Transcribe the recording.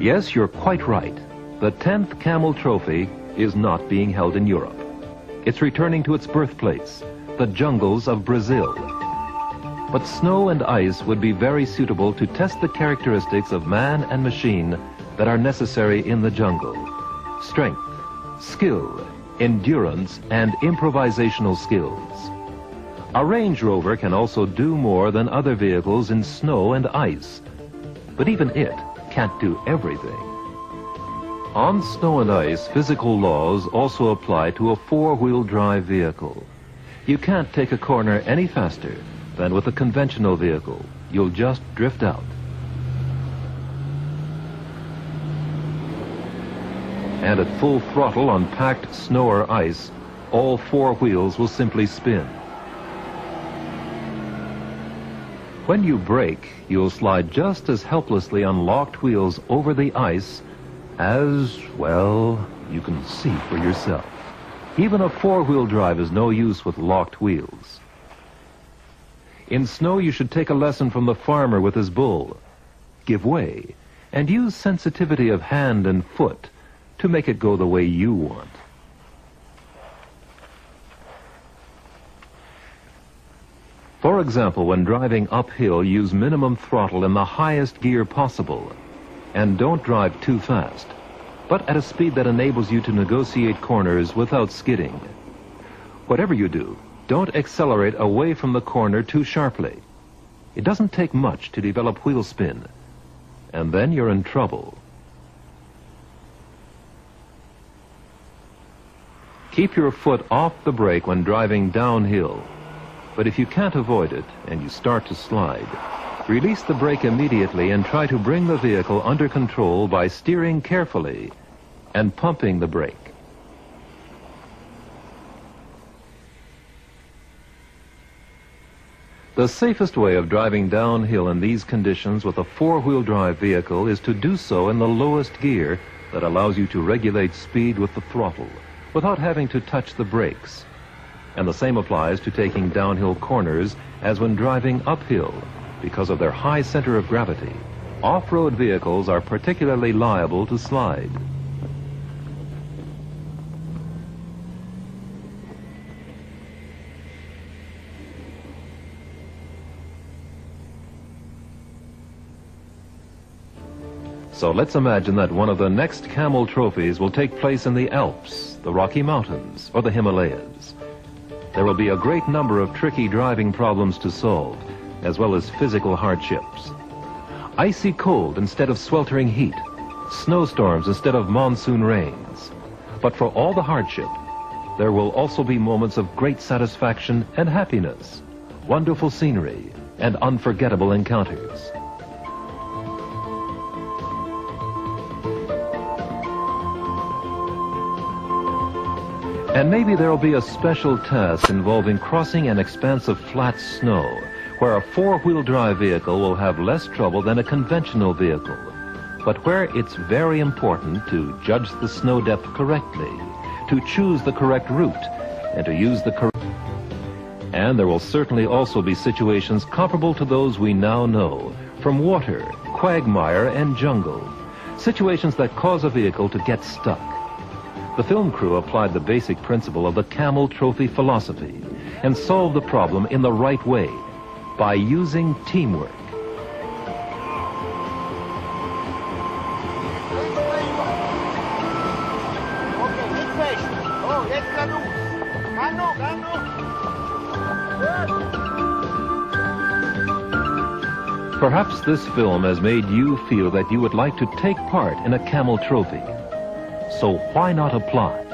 Yes, you're quite right. The 10th Camel Trophy is not being held in Europe. It's returning to its birthplace, the jungles of Brazil. But snow and ice would be very suitable to test the characteristics of man and machine that are necessary in the jungle. Strength, skill, endurance, and improvisational skills. A Range Rover can also do more than other vehicles in snow and ice, but even it can't do everything. On snow and ice, physical laws also apply to a four-wheel drive vehicle. You can't take a corner any faster than with a conventional vehicle. You'll just drift out. And at full throttle on packed snow or ice, all four wheels will simply spin. When you brake, you'll slide just as helplessly on locked wheels over the ice as, well, you can see for yourself. Even a four-wheel drive is no use with locked wheels. In snow, you should take a lesson from the farmer with his bull. Give way and use sensitivity of hand and foot to make it go the way you want. For example, when driving uphill, use minimum throttle in the highest gear possible. And don't drive too fast, but at a speed that enables you to negotiate corners without skidding. Whatever you do, don't accelerate away from the corner too sharply. It doesn't take much to develop wheel spin, and then you're in trouble. Keep your foot off the brake when driving downhill. But if you can't avoid it and you start to slide, release the brake immediately and try to bring the vehicle under control by steering carefully and pumping the brake. The safest way of driving downhill in these conditions with a four-wheel drive vehicle is to do so in the lowest gear that allows you to regulate speed with the throttle without having to touch the brakes. And the same applies to taking downhill corners as when driving uphill. Because of their high center of gravity, off-road vehicles are particularly liable to slide. So let's imagine that one of the next Camel Trophies will take place in the Alps, the Rocky Mountains, or the Himalayas. There will be a great number of tricky driving problems to solve, as well as physical hardships. Icy cold instead of sweltering heat, snowstorms instead of monsoon rains. But for all the hardship, there will also be moments of great satisfaction and happiness, wonderful scenery, and unforgettable encounters. And maybe there will be a special task involving crossing an expanse of flat snow, where a four-wheel drive vehicle will have less trouble than a conventional vehicle, but where it's very important to judge the snow depth correctly, to choose the correct route, and to use the correct... And there will certainly also be situations comparable to those we now know, from water, quagmire, and jungle, situations that cause a vehicle to get stuck. The film crew applied the basic principle of the Camel Trophy philosophy and solved the problem in the right way, by using teamwork. Perhaps this film has made you feel that you would like to take part in a Camel Trophy. So why not apply?